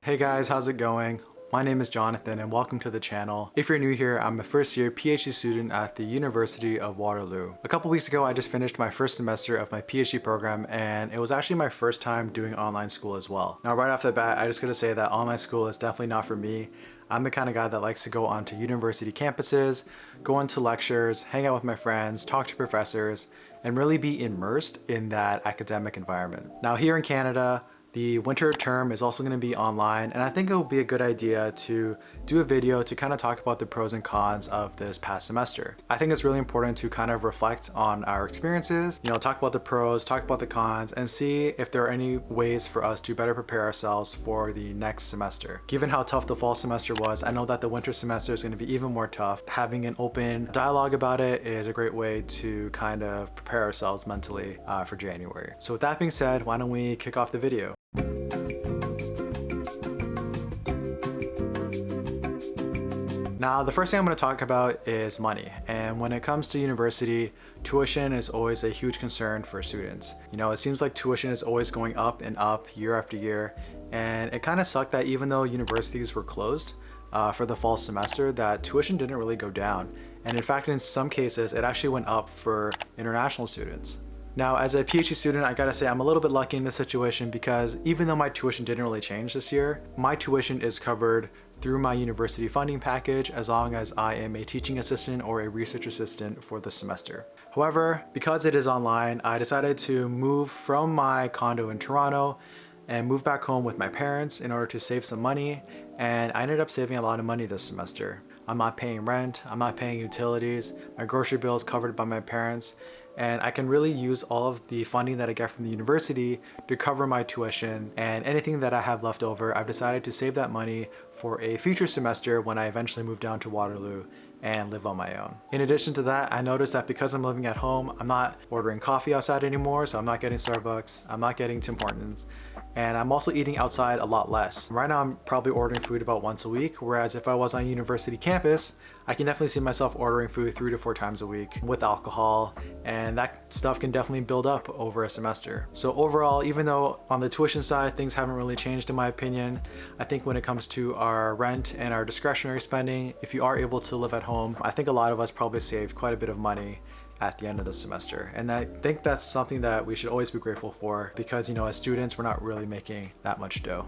Hey guys, how's it going? My name is Jonathan and welcome to the channel. If you're new here, I'm a first year PhD student at the University of Waterloo. A couple weeks ago, I just finished my first semester of my PhD program and it was actually my first time doing online school as well. Now right off the bat, I just gotta say that online school is definitely not for me. I'm the kind of guy that likes to go onto university campuses, go into lectures, hang out with my friends, talk to professors, and really be immersed in that academic environment. Now here in Canada, the winter term is also going to be online, and I think it would be a good idea to do a video to kind of talk about the pros and cons of this past semester. I think it's really important to kind of reflect on our experiences, talk about the pros, talk about the cons, and see if there are any ways for us to better prepare ourselves for the next semester. Given how tough the fall semester was, I know that the winter semester is going to be even more tough. Having an open dialogue about it is a great way to kind of prepare ourselves mentally for January. So with that being said, why don't we kick off the video? Now, the first thing I'm going to talk about is money. And when it comes to university, tuition is always a huge concern for students. It seems like tuition is always going up and up year after year. And it kind of sucked that even though universities were closed for the fall semester, that tuition didn't really go down. And in fact, in some cases, it actually went up for international students. Now, as a PhD student, I gotta say I'm a little bit lucky in this situation because even though my tuition didn't really change this year, my tuition is covered through my university funding package as long as I am a teaching assistant or a research assistant for the semester. However, because it is online, I decided to move from my condo in Toronto and move back home with my parents in order to save some money, and I ended up saving a lot of money this semester. I'm not paying rent, I'm not paying utilities, my grocery bill is covered by my parents, and I can really use all of the funding that I get from the university to cover my tuition, and anything that I have left over, I've decided to save that money for a future semester when I eventually move down to Waterloo and live on my own. In addition to that, I noticed that because I'm living at home, I'm not ordering coffee outside anymore, so I'm not getting Starbucks, I'm not getting Tim Hortons, and I'm also eating outside a lot less. Right now I'm probably ordering food about once a week, whereas if I was on a university campus, I can definitely see myself ordering food 3 to 4 times a week with alcohol, and that stuff can definitely build up over a semester. So overall, even though on the tuition side things haven't really changed in my opinion, I think when it comes to our rent and our discretionary spending, if you are able to live at home, I think a lot of us probably saved quite a bit of money at the end of the semester. And I think that's something that we should always be grateful for because, as students, we're not really making that much dough.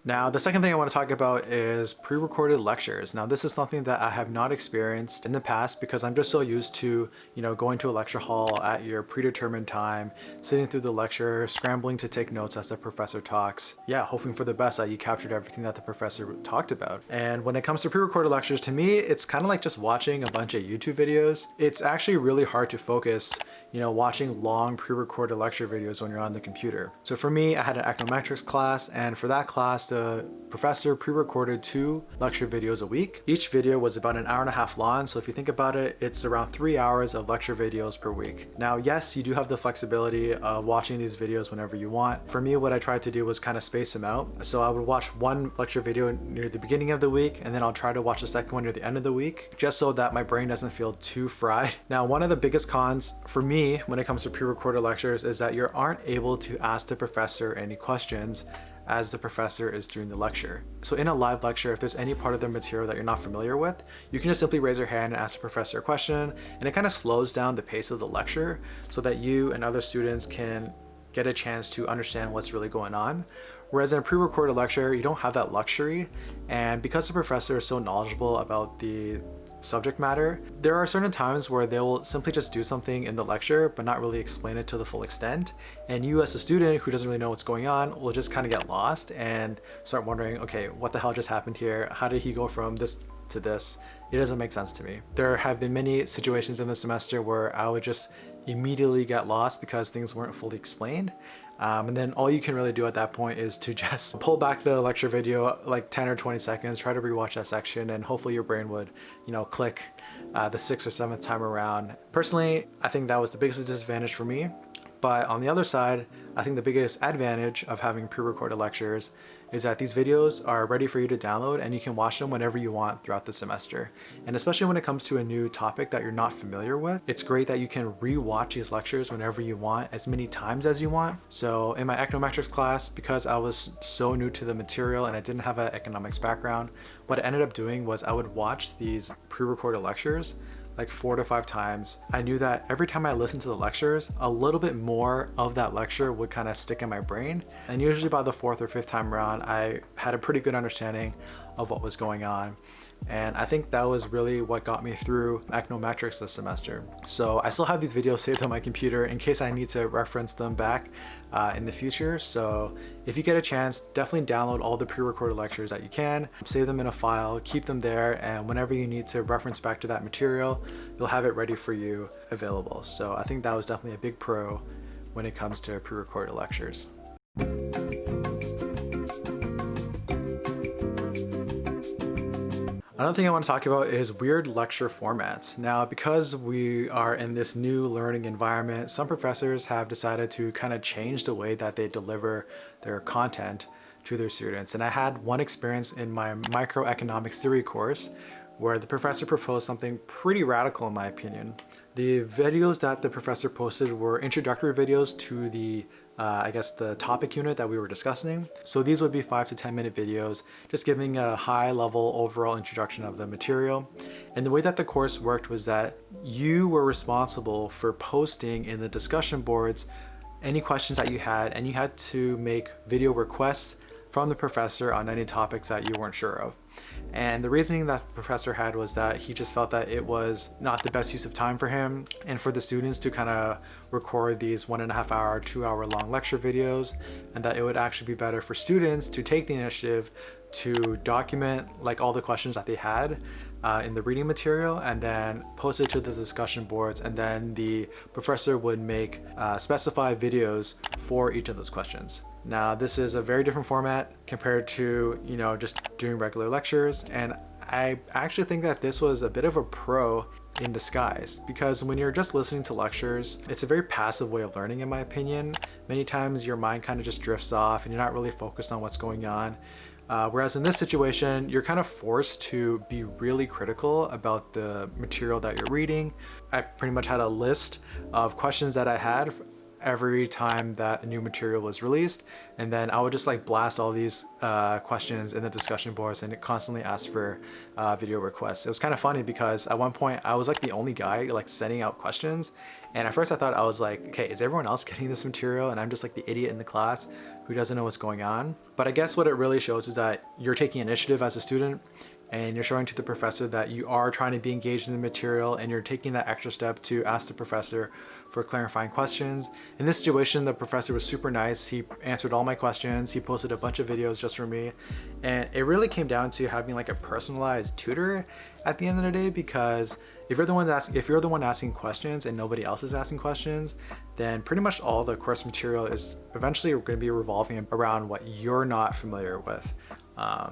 Now, the second thing I want to talk about is pre-recorded lectures. Now, this is something that I have not experienced in the past because I'm just so used to, going to a lecture hall at your predetermined time, sitting through the lecture, scrambling to take notes as the professor talks. Yeah, hoping for the best that you captured everything that the professor talked about. And when it comes to pre-recorded lectures, to me, it's kind of like just watching a bunch of YouTube videos. It's actually really hard to focus, watching long pre-recorded lecture videos when you're on the computer. So for me, I had an econometrics class, and for that class, the professor pre-recorded 2 lecture videos a week. Each video was about an hour and a half long, so if you think about it, it's around 3 hours of lecture videos per week. Now, yes, you do have the flexibility of watching these videos whenever you want. For me, what I tried to do was kind of space them out. So I would watch one lecture video near the beginning of the week, and then I'll try to watch the second one near the end of the week, just so that my brain doesn't feel too fried. Now, one of the biggest cons for me when it comes to pre-recorded lectures is that you aren't able to ask the professor any questions as the professor is doing the lecture. So in a live lecture, if there's any part of the material that you're not familiar with, you can just simply raise your hand and ask the professor a question, and it kind of slows down the pace of the lecture so that you and other students can get a chance to understand what's really going on. Whereas in a pre-recorded lecture, you don't have that luxury, and because the professor is so knowledgeable about the subject matter, there are certain times where they will simply just do something in the lecture but not really explain it to the full extent, and you as a student who doesn't really know what's going on will just kind of get lost and start wondering, okay, what the hell just happened here? How did he go from this to this? It doesn't make sense to me. There have been many situations in the semester where I would just immediately get lost because things weren't fully explained. And then all you can really do at that point is to just pull back the lecture video like 10 or 20 seconds, try to rewatch that section, and hopefully your brain would, click the 6th or 7th time around. Personally, I think that was the biggest disadvantage for me. But on the other side, I think the biggest advantage of having pre-recorded lectures is that these videos are ready for you to download and you can watch them whenever you want throughout the semester. And especially when it comes to a new topic that you're not familiar with, it's great that you can re-watch these lectures whenever you want, as many times as you want. So in my econometrics class, because I was so new to the material and I didn't have an economics background, what I ended up doing was I would watch these pre-recorded lectures like 4 to 5 times. I knew that every time I listened to the lectures, a little bit more of that lecture would kind of stick in my brain. And usually by the 4th or 5th time around, I had a pretty good understanding of what was going on. And I think that was really what got me through econometrics this semester. So I still have these videos saved on my computer in case I need to reference them back in the future. So if you get a chance, definitely download all the pre-recorded lectures that you can, save them in a file, keep them there, and whenever you need to reference back to that material, you'll have it ready for you available. So I think that was definitely a big pro when it comes to pre-recorded lectures. Another thing I want to talk about is weird lecture formats. Now, because we are in this new learning environment, some professors have decided to kind of change the way that they deliver their content to their students. And I had one experience in my microeconomics theory course where the professor proposed something pretty radical in my opinion. The videos that the professor posted were introductory videos to the I guess the topic unit that we were discussing. So these would be 5 to 10 minute videos, just giving a high level overall introduction of the material. And the way that the course worked was that you were responsible for posting in the discussion boards any questions that you had, and you had to make video requests from the professor on any topics that you weren't sure of. And the reasoning that the professor had was that he just felt that it was not the best use of time for him and for the students to kind of record these 1.5 hour, 2 hour long lecture videos, and that it would actually be better for students to take the initiative to document like all the questions that they had in the reading material and then post it to the discussion boards, and then the professor would make specified videos for each of those questions. Now, this is a very different format compared to, you know, just doing regular lectures. And I actually think that this was a bit of a pro in disguise, because when you're just listening to lectures, it's a very passive way of learning in my opinion. Many times your mind kind of just drifts off and you're not really focused on what's going on. Whereas in this situation, you're kind of forced to be really critical about the material that you're reading. I pretty much had a list of questions that I had every time that a new material was released, and then I would just like blast all these questions in the discussion boards, and it constantly asked for video requests. It was kind of funny because at one point I was like the only guy like sending out questions, and at first I thought, I was like, okay, is everyone else getting this material and I'm just like the idiot in the class who doesn't know what's going on? But I guess what it really shows is that you're taking initiative as a student, and you're showing to the professor that you are trying to be engaged in the material, and you're taking that extra step to ask the professor for clarifying questions. In this situation, the professor was super nice. He answered all my questions. He posted a bunch of videos just for me. And it really came down to having like a personalized tutor at the end of the day, because if you're the one asking questions and nobody else is asking questions, then pretty much all the course material is eventually going to be revolving around what you're not familiar with.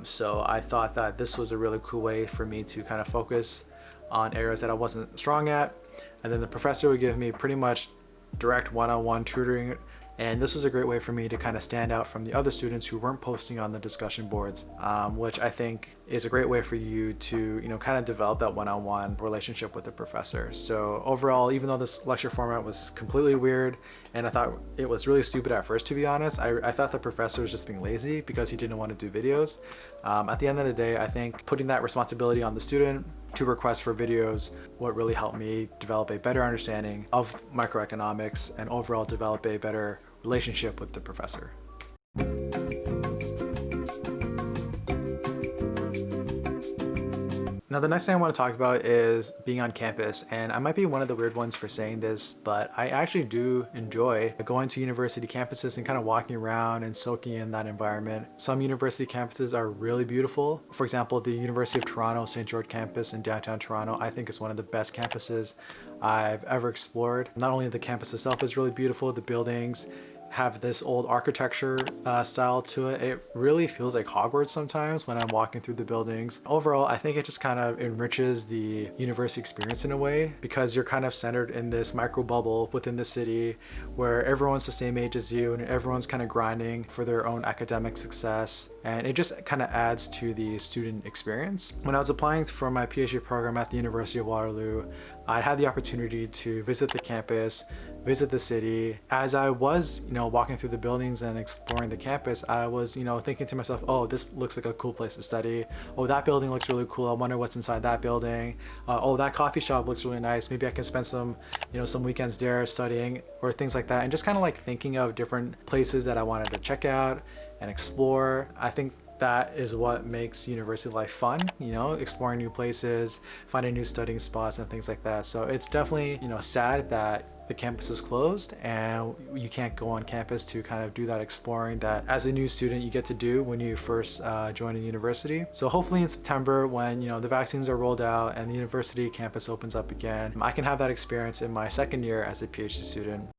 So I thought that this was a really cool way for me to kind of focus on areas that I wasn't strong at. And then the professor would give me pretty much direct one-on-one tutoring. And this was a great way for me to kind of stand out from the other students who weren't posting on the discussion boards, which I think is a great way for you to, you know, kind of develop that one-on-one relationship with the professor. So overall, even though this lecture format was completely weird and I thought it was really stupid at first, to be honest, I thought the professor was just being lazy because he didn't want to do videos. At the end of the day, I think putting that responsibility on the student to request for videos what really helped me develop a better understanding of microeconomics and overall develop a better relationship with the professor. Now, the next thing I want to talk about is being on campus, and I might be one of the weird ones for saying this, but I actually do enjoy going to university campuses and kind of walking around and soaking in that environment. Some university campuses are really beautiful. For example, the University of Toronto St. George campus in downtown Toronto, I think is one of the best campuses I've ever explored. Not only the campus itself is really beautiful, the buildings have this old architecture style to it. It really feels like Hogwarts sometimes when I'm walking through the buildings. Overall, I think it just kind of enriches the university experience in a way, because you're kind of centered in this micro bubble within the city where everyone's the same age as you and everyone's kind of grinding for their own academic success, and it just kind of adds to the student experience. When I was applying for my PhD program at the University of Waterloo, I had the opportunity to visit the campus, visit the city. As I was, walking through the buildings and exploring the campus, I was, thinking to myself, oh, this looks like a cool place to study. Oh, that building looks really cool. I wonder what's inside that building. Oh, that coffee shop looks really nice. Maybe I can spend some weekends there studying, or things like that. And just kind of like thinking of different places that I wanted to check out and explore. I think that is what makes university life fun, exploring new places, finding new studying spots and things like that. So it's definitely, sad that the campus is closed and you can't go on campus to kind of do that exploring that as a new student you get to do when you first join a university. So hopefully in September, when the vaccines are rolled out and the university campus opens up again, I can have that experience in my second year as a PhD student.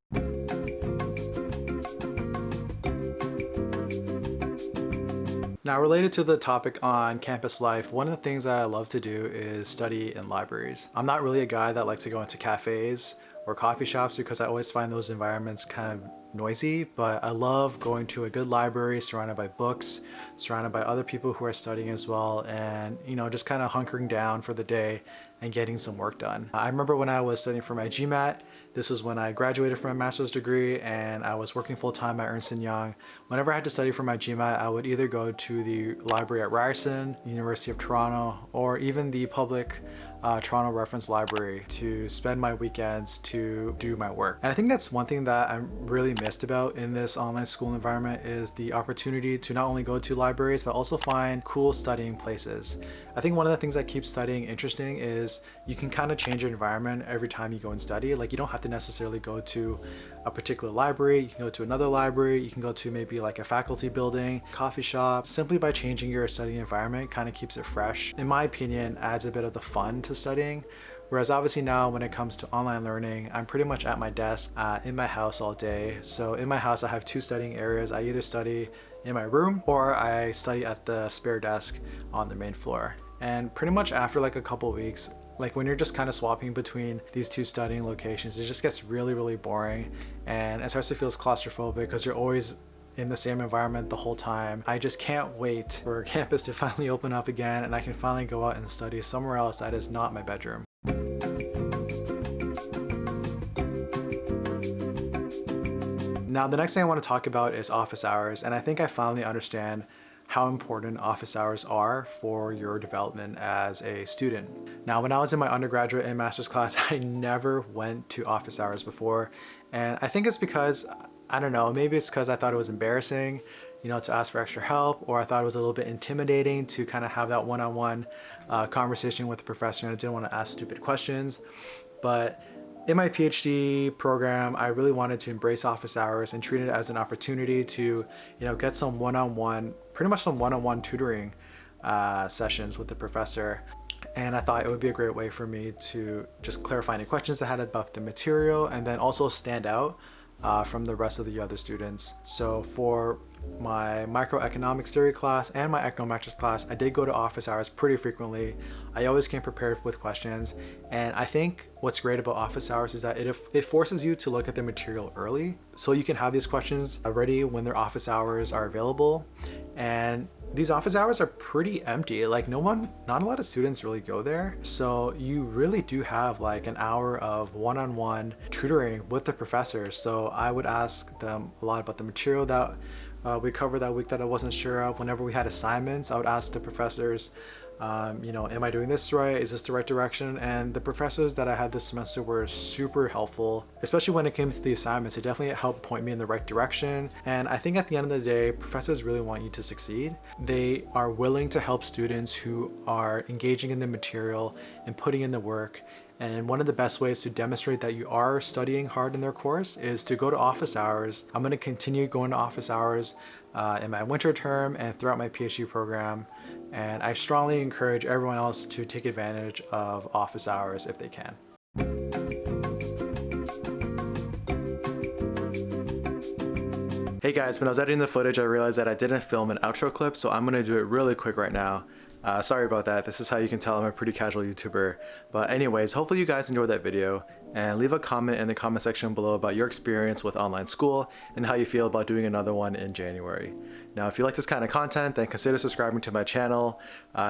Now, related to the topic on campus life, one of the things that I love to do is study in libraries. I'm not really a guy that likes to go into cafes or coffee shops because I always find those environments kind of noisy, but I love going to a good library surrounded by books, surrounded by other people who are studying as well, and just kind of hunkering down for the day and getting some work done. I remember when I was studying for my GMAT, this was when I graduated from a master's degree and I was working full-time at Ernst & Young. Whenever I had to study for my GMAT, I would either go to the library at Ryerson, the University of Toronto, or even the public Toronto Reference Library to spend my weekends to do my work. And I think that's one thing that I'm really missed about in this online school environment, is the opportunity to not only go to libraries but also find cool studying places. I think one of the things that keeps studying interesting is you can kind of change your environment every time you go and study. Like, you don't have to necessarily go to a particular library, you can go to another library, you can go to maybe like a faculty building, coffee shop. Simply by changing your studying environment kind of keeps it fresh. In my opinion, adds a bit of the fun to studying. Whereas obviously now when it comes to online learning, I'm pretty much at my desk in my house all day. So in my house, I have two studying areas. I either study in my room or I study at the spare desk on the main floor. And pretty much after like a couple weeks, like when you're just kind of swapping between these two studying locations, it just gets really, really boring, and it starts to feel claustrophobic because you're always in the same environment the whole time. I just can't wait for campus to finally open up again and I can finally go out and study somewhere else that is not my bedroom. Now, the next thing I want to talk about is office hours, and I think I finally understand how important office hours are for your development as a student. Now, when I was in my undergraduate and master's class, I never went to office hours before. And I think it's because, I don't know, maybe it's because I thought it was embarrassing, to ask for extra help, or I thought it was a little bit intimidating to kind of have that one-on-one conversation with the professor, and I didn't want to ask stupid questions. But in my PhD program, I really wanted to embrace office hours and treat it as an opportunity to, get some pretty much some one-on-one tutoring sessions with the professor. And I thought it would be a great way for me to just clarify any questions I had about the material and then also stand out from the rest of the other students. So for my microeconomics theory class and my econometrics class, I did go to office hours pretty frequently. I always came prepared with questions, and I think what's great about office hours is that it forces you to look at the material early, so you can have these questions ready when their office hours are available. And these office hours are pretty empty. Like not a lot of students really go there. So you really do have like an hour of one-on-one tutoring with the professor. So I would ask them a lot about the material that we covered that week that I wasn't sure of. Whenever we had assignments, I would ask the professors, am I doing this right? Is this the right direction? And the professors that I had this semester were super helpful, especially when it came to the assignments. It definitely helped point me in the right direction. And I think at the end of the day, professors really want you to succeed. They are willing to help students who are engaging in the material and putting in the work. And one of the best ways to demonstrate that you are studying hard in their course is to go to office hours. I'm going to continue going to office hours in my winter term and throughout my PhD program. And I strongly encourage everyone else to take advantage of office hours if they can. Hey guys, when I was editing the footage, I realized that I didn't film an outro clip, so I'm gonna do it really quick right now. Sorry about that. This is how you can tell I'm a pretty casual YouTuber. But anyways, hopefully you guys enjoyed that video, and leave a comment in the comment section below about your experience with online school and how you feel about doing another one in January. Now, if you like this kind of content, then consider subscribing to my channel.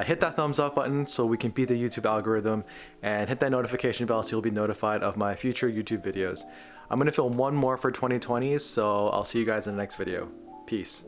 Hit that thumbs up button so we can beat the YouTube algorithm, and hit that notification bell so you'll be notified of my future YouTube videos. I'm gonna film one more for 2020, so I'll see you guys in the next video. Peace.